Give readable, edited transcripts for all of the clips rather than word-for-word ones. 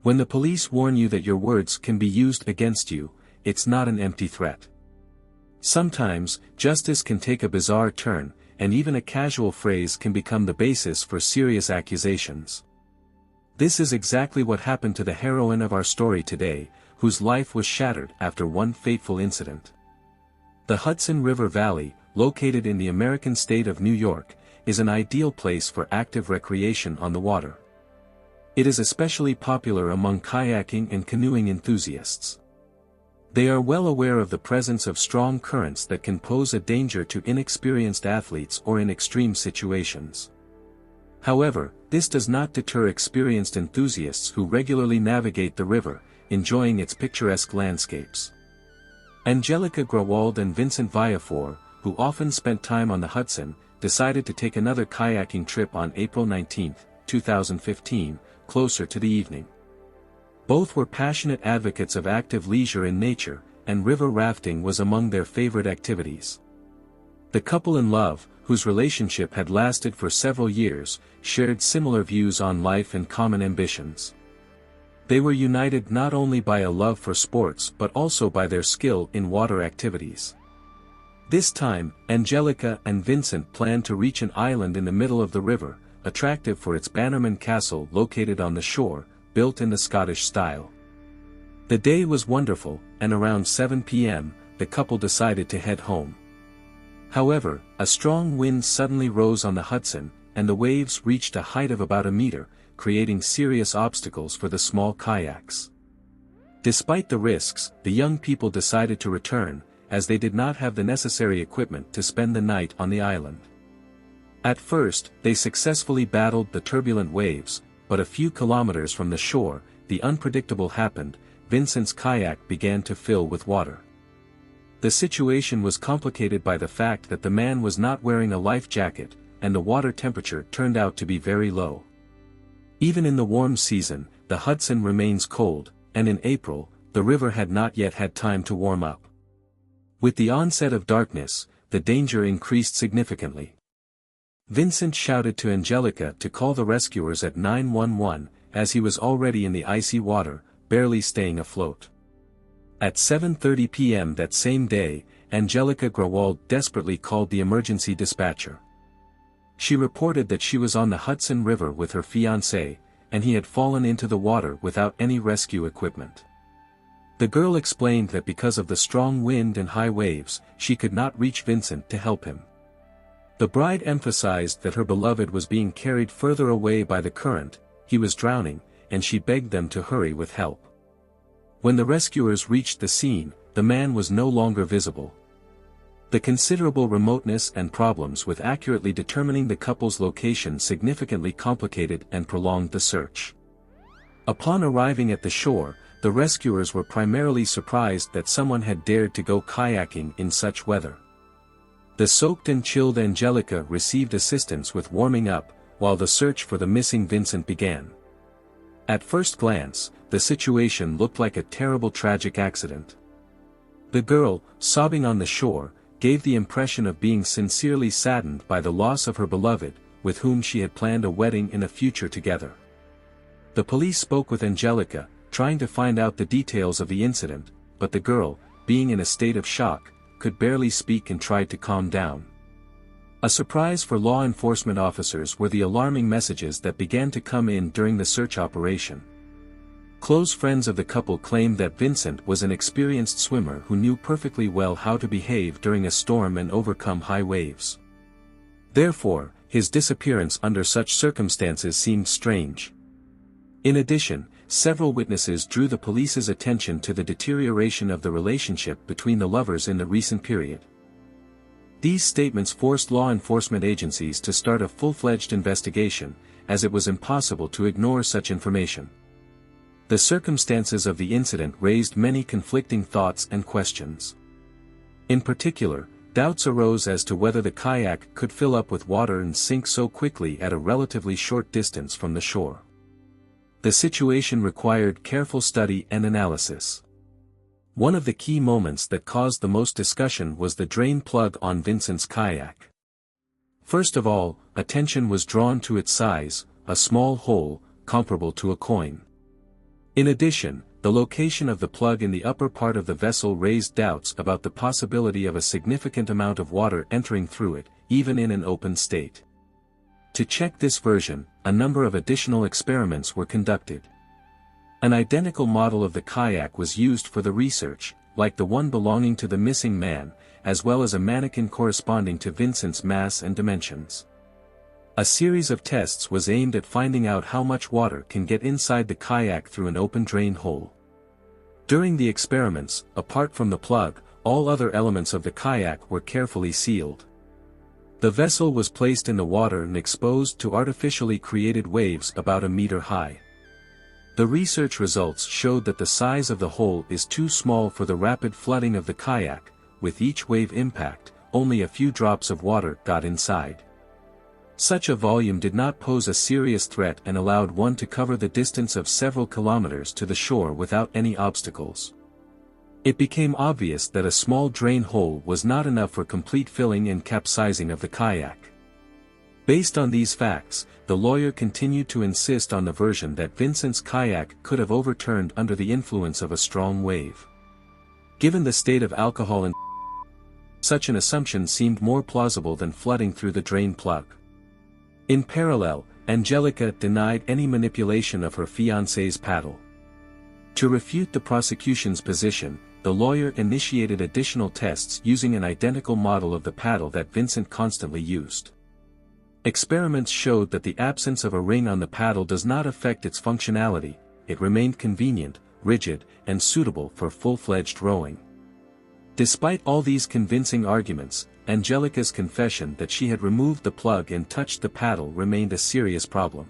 When the police warn you that your words can be used against you, it's not an empty threat. Sometimes, justice can take a bizarre turn, and even a casual phrase can become the basis for serious accusations. This is exactly what happened to the heroine of our story today, whose life was shattered after one fateful incident. The Hudson River Valley, located in the American state of New York, is an ideal place for active recreation on the water. It is especially popular among kayaking and canoeing enthusiasts. They are well aware of the presence of strong currents that can pose a danger to inexperienced athletes or in extreme situations. However, this does not deter experienced enthusiasts who regularly navigate the river, enjoying its picturesque landscapes. Angelika Graswald and Vincent Viafore, who often spent time on the Hudson, decided to take another kayaking trip on April 19, 2015, closer to the evening. Both were passionate advocates of active leisure in nature, and river rafting was among their favorite activities. The couple in love, whose relationship had lasted for several years, shared similar views on life and common ambitions. They were united not only by a love for sports but also by their skill in water activities. This time, Angelika and Vincent planned to reach an island in the middle of the river, attractive for its Bannerman Castle located on the shore, built in the Scottish style. The day was wonderful, and around 7 p.m., the couple decided to head home. However, a strong wind suddenly rose on the Hudson, and the waves reached a height of about a meter, creating serious obstacles for the small kayaks. Despite the risks, the young people decided to return, as they did not have the necessary equipment to spend the night on the island. At first, they successfully battled the turbulent waves, but a few kilometers from the shore, the unpredictable happened. Vincent's kayak began to fill with water. The situation was complicated by the fact that the man was not wearing a life jacket, and the water temperature turned out to be very low. Even in the warm season, the Hudson remains cold, and in April, the river had not yet had time to warm up. With the onset of darkness, the danger increased significantly. Vincent shouted to Angelika to call the rescuers at 911, as he was already in the icy water, barely staying afloat. At 7:30 p.m. that same day, Angelika Graswald desperately called the emergency dispatcher. She reported that she was on the Hudson River with her fiancé, and he had fallen into the water without any rescue equipment. The girl explained that because of the strong wind and high waves, she could not reach Vincent to help him. The bride emphasized that her beloved was being carried further away by the current, he was drowning, and she begged them to hurry with help. When the rescuers reached the scene, the man was no longer visible. The considerable remoteness and problems with accurately determining the couple's location significantly complicated and prolonged the search. Upon arriving at the shore, the rescuers were primarily surprised that someone had dared to go kayaking in such weather. The soaked and chilled Angelika received assistance with warming up, while the search for the missing Vincent began. At first glance, the situation looked like a terrible tragic accident. The girl, sobbing on the shore, gave the impression of being sincerely saddened by the loss of her beloved, with whom she had planned a wedding in the future together. The police spoke with Angelika, trying to find out the details of the incident, but the girl, being in a state of shock, could barely speak and tried to calm down. A surprise for law enforcement officers were the alarming messages that began to come in during the search operation. Close friends of the couple claimed that Vincent was an experienced swimmer who knew perfectly well how to behave during a storm and overcome high waves. Therefore, his disappearance under such circumstances seemed strange. In addition, several witnesses drew the police's attention to the deterioration of the relationship between the lovers in the recent period. These statements forced law enforcement agencies to start a full-fledged investigation, as it was impossible to ignore such information. The circumstances of the incident raised many conflicting thoughts and questions. In particular, doubts arose as to whether the kayak could fill up with water and sink so quickly at a relatively short distance from the shore. The situation required careful study and analysis. One of the key moments that caused the most discussion was the drain plug on Vincent's kayak. First of all, attention was drawn to its size, a small hole, comparable to a coin. In addition, the location of the plug in the upper part of the vessel raised doubts about the possibility of a significant amount of water entering through it, even in an open state. To check this version, a number of additional experiments were conducted. An identical model of the kayak was used for the research, like the one belonging to the missing man, as well as a mannequin corresponding to Vincent's mass and dimensions. A series of tests was aimed at finding out how much water can get inside the kayak through an open drain hole. During the experiments, apart from the plug, all other elements of the kayak were carefully sealed. The vessel was placed in the water and exposed to artificially created waves about a meter high. The research results showed that the size of the hole is too small for the rapid flooding of the kayak. With each wave impact, only a few drops of water got inside. Such a volume did not pose a serious threat and allowed one to cover the distance of several kilometers to the shore without any obstacles. It became obvious that a small drain hole was not enough for complete filling and capsizing of the kayak. Based on these facts, the lawyer continued to insist on the version that Vincent's kayak could have overturned under the influence of a strong wave. Given the state of alcohol and such an assumption seemed more plausible than flooding through the drain plug. In parallel, Angelika denied any manipulation of her fiancé's paddle. To refute the prosecution's position, the lawyer initiated additional tests using an identical model of the paddle that Vincent constantly used. Experiments showed that the absence of a ring on the paddle does not affect its functionality. It remained convenient, rigid, and suitable for full-fledged rowing. Despite all these convincing arguments, Angelika's confession that she had removed the plug and touched the paddle remained a serious problem.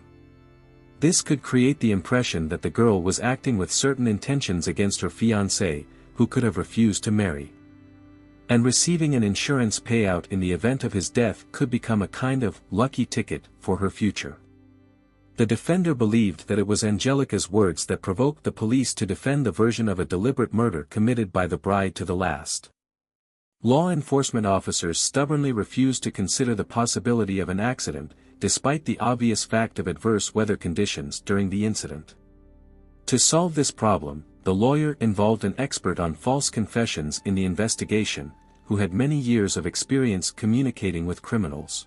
This could create the impression that the girl was acting with certain intentions against her fiancé, who could have refused to marry. And receiving an insurance payout in the event of his death could become a kind of lucky ticket for her future. The defender believed that it was Angelika's words that provoked the police to defend the version of a deliberate murder committed by the bride to the last. Law enforcement officers stubbornly refused to consider the possibility of an accident, despite the obvious fact of adverse weather conditions during the incident. To solve this problem, the lawyer involved an expert on false confessions in the investigation, who had many years of experience communicating with criminals.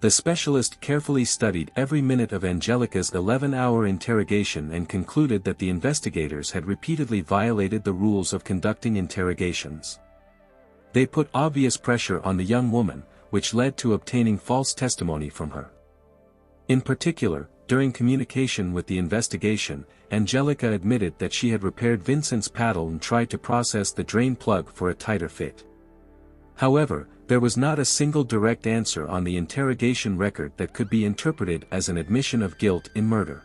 The specialist carefully studied every minute of Angelika's 11-hour interrogation and concluded that the investigators had repeatedly violated the rules of conducting interrogations. They put obvious pressure on the young woman, which led to obtaining false testimony from her. In particular, during communication with the investigation, Angelika admitted that she had repaired Vincent's paddle and tried to process the drain plug for a tighter fit. However, there was not a single direct answer on the interrogation record that could be interpreted as an admission of guilt in murder.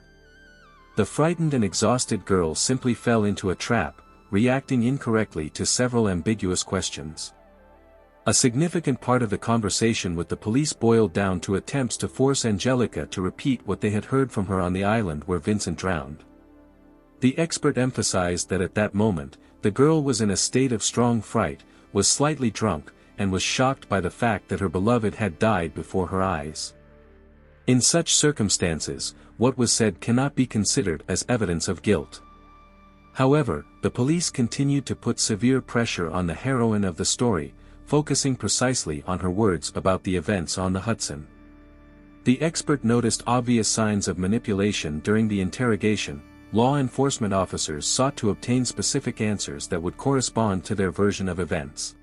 The frightened and exhausted girl simply fell into a trap, reacting incorrectly to several ambiguous questions. A significant part of the conversation with the police boiled down to attempts to force Angelika to repeat what they had heard from her on the island where Vincent drowned. The expert emphasized that at that moment, the girl was in a state of strong fright, was slightly drunk, and was shocked by the fact that her beloved had died before her eyes. In such circumstances, what was said cannot be considered as evidence of guilt. However, the police continued to put severe pressure on the heroine of the story, focusing precisely on her words about the events on the Hudson. The expert noticed obvious signs of manipulation during the interrogation. Law enforcement officers sought to obtain specific answers that would correspond to their version of events.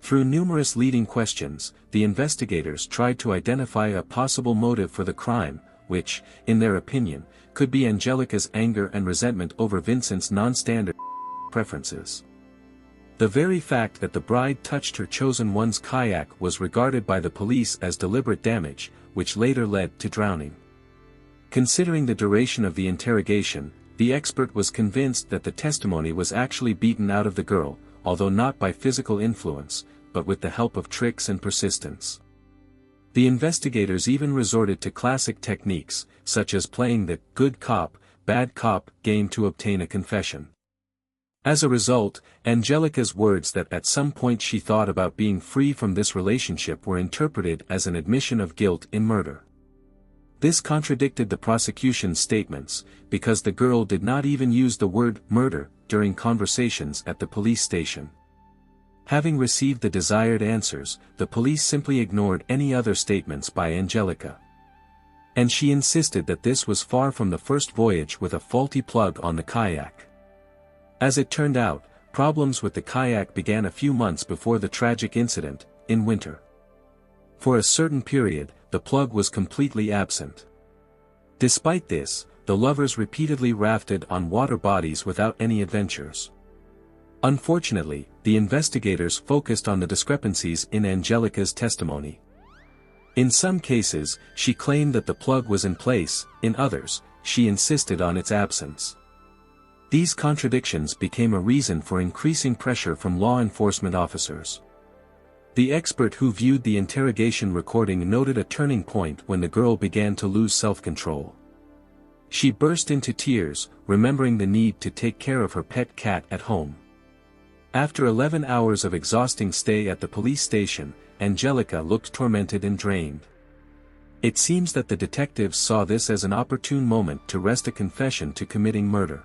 Through numerous leading questions, the investigators tried to identify a possible motive for the crime, which, in their opinion, could be Angelika's anger and resentment over Vincent's non-standard preferences. The very fact that the bride touched her chosen one's kayak was regarded by the police as deliberate damage, which later led to drowning. Considering the duration of the interrogation, the expert was convinced that the testimony was actually beaten out of the girl, although not by physical influence, but with the help of tricks and persistence. The investigators even resorted to classic techniques, such as playing the good cop, bad cop game to obtain a confession. As a result, Angelika's words that at some point she thought about being free from this relationship were interpreted as an admission of guilt in murder. This contradicted the prosecution's statements, because the girl did not even use the word murder during conversations at the police station. Having received the desired answers, the police simply ignored any other statements by Angelika. And she insisted that this was far from the first voyage with a faulty plug on the kayak. As it turned out, problems with the kayak began a few months before the tragic incident, in winter. For a certain period, the plug was completely absent. Despite this, the lovers repeatedly rafted on water bodies without any adventures. Unfortunately, the investigators focused on the discrepancies in Angelika's testimony. In some cases, she claimed that the plug was in place; in others, she insisted on its absence. These contradictions became a reason for increasing pressure from law enforcement officers. The expert who viewed the interrogation recording noted a turning point when the girl began to lose self-control. She burst into tears, remembering the need to take care of her pet cat at home. After 11 hours of exhausting stay at the police station, Angelika looked tormented and drained. It seems that the detectives saw this as an opportune moment to wrest a confession to committing murder.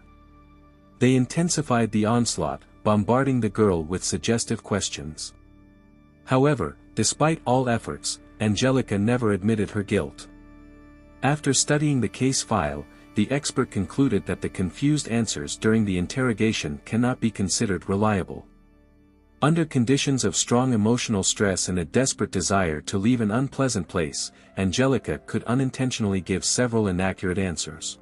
They intensified the onslaught, bombarding the girl with suggestive questions. However, despite all efforts, Angelika never admitted her guilt. After studying the case file, the expert concluded that the confused answers during the interrogation cannot be considered reliable. Under conditions of strong emotional stress and a desperate desire to leave an unpleasant place, Angelika could unintentionally give several inaccurate answers.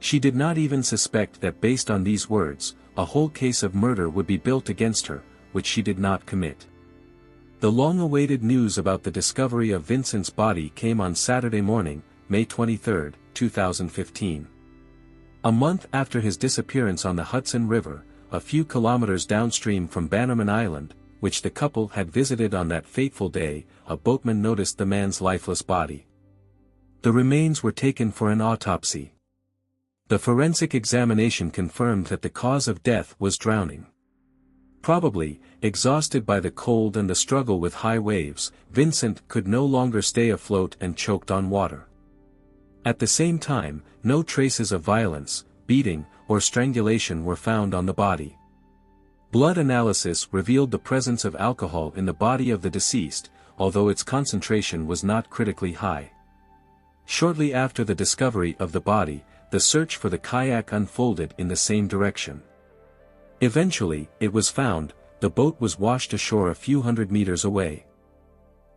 She did not even suspect that based on these words, a whole case of murder would be built against her, which she did not commit. The long-awaited news about the discovery of Vincent's body came on Saturday morning, May 23, 2015. A month after his disappearance on the Hudson River, a few kilometers downstream from Bannerman Island, which the couple had visited on that fateful day, a boatman noticed the man's lifeless body. The remains were taken for an autopsy. The forensic examination confirmed that the cause of death was drowning. Probably, exhausted by the cold and the struggle with high waves, Vincent could no longer stay afloat and choked on water. At the same time, no traces of violence, beating, or strangulation were found on the body. Blood analysis revealed the presence of alcohol in the body of the deceased, although its concentration was not critically high. Shortly after the discovery of the body, the search for the kayak unfolded in the same direction. Eventually, it was found. The boat was washed ashore a few hundred meters away.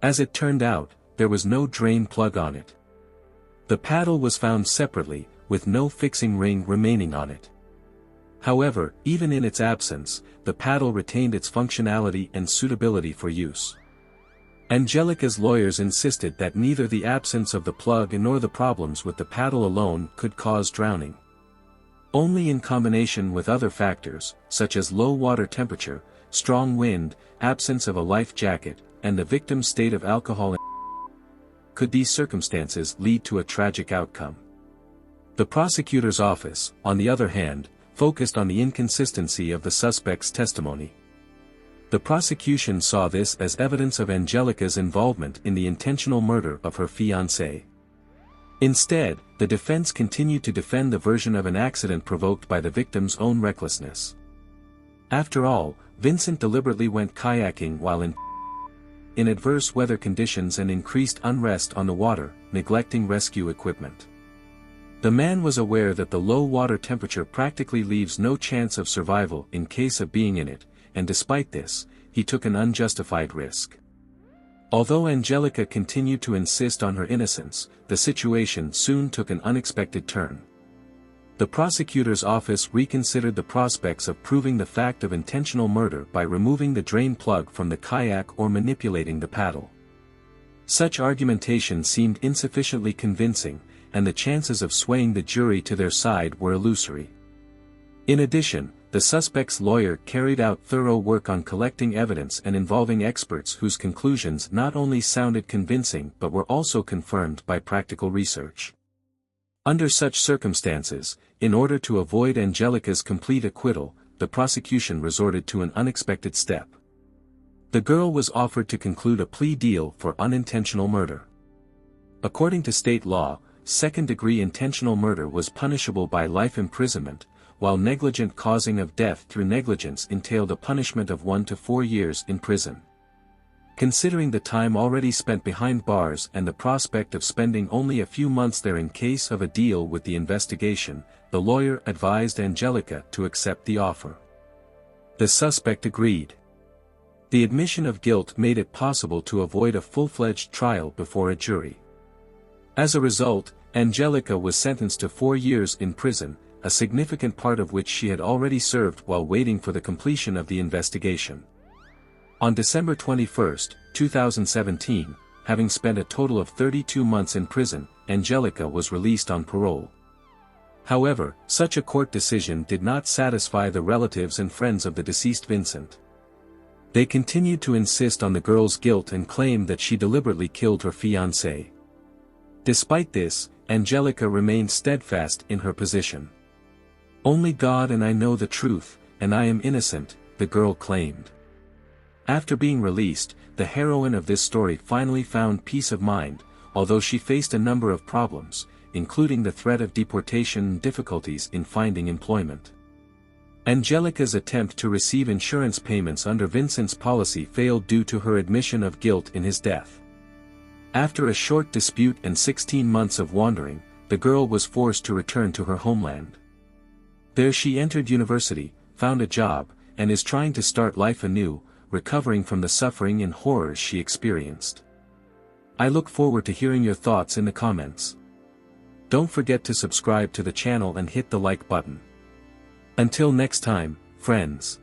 As it turned out, there was no drain plug on it. The paddle was found separately, with no fixing ring remaining on it. However, even in its absence, the paddle retained its functionality and suitability for use. Angelika's lawyers insisted that neither the absence of the plug nor the problems with the paddle alone could cause drowning. Only in combination with other factors, such as low water temperature, strong wind, absence of a life jacket, and the victim's state of alcohol, could these circumstances lead to a tragic outcome. The prosecutor's office, on the other hand, focused on the inconsistency of the suspect's testimony. The prosecution saw this as evidence of Angelika's involvement in the intentional murder of her fiancé. Instead, the defense continued to defend the version of an accident provoked by the victim's own recklessness. After all, Vincent deliberately went kayaking while in adverse weather conditions and increased unrest on the water, neglecting rescue equipment. The man was aware that the low water temperature practically leaves no chance of survival in case of being in it, and despite this, he took an unjustified risk. Although Angelika continued to insist on her innocence, the situation soon took an unexpected turn. The prosecutor's office reconsidered the prospects of proving the fact of intentional murder by removing the drain plug from the kayak or manipulating the paddle. Such argumentation seemed insufficiently convincing, and the chances of swaying the jury to their side were illusory. In addition, the suspect's lawyer carried out thorough work on collecting evidence and involving experts whose conclusions not only sounded convincing but were also confirmed by practical research. Under such circumstances, in order to avoid Angelika's complete acquittal, the prosecution resorted to an unexpected step. The girl was offered to conclude a plea deal for unintentional murder. According to state law, second-degree intentional murder was punishable by life imprisonment, while negligent causing of death through negligence entailed a punishment of 1 to 4 years in prison. Considering the time already spent behind bars and the prospect of spending only a few months there in case of a deal with the investigation, the lawyer advised Angelika to accept the offer. The suspect agreed. The admission of guilt made it possible to avoid a full-fledged trial before a jury. As a result, Angelika was sentenced to 4 years in prison, a significant part of which she had already served while waiting for the completion of the investigation. On December 21, 2017, having spent a total of 32 months in prison, Angelika was released on parole. However, such a court decision did not satisfy the relatives and friends of the deceased Vincent. They continued to insist on the girl's guilt and claimed that she deliberately killed her fiancé. Despite this, Angelika remained steadfast in her position. "Only God and I know the truth, and I am innocent," the girl claimed. After being released, the heroine of this story finally found peace of mind, although she faced a number of problems, including the threat of deportation and difficulties in finding employment. Angelika's attempt to receive insurance payments under Vincent's policy failed due to her admission of guilt in his death. After a short dispute and 16 months of wandering, the girl was forced to return to her homeland. There she entered university, found a job, and is trying to start life anew, recovering from the suffering and horrors she experienced. I look forward to hearing your thoughts in the comments. Don't forget to subscribe to the channel and hit the like button. Until next time, friends.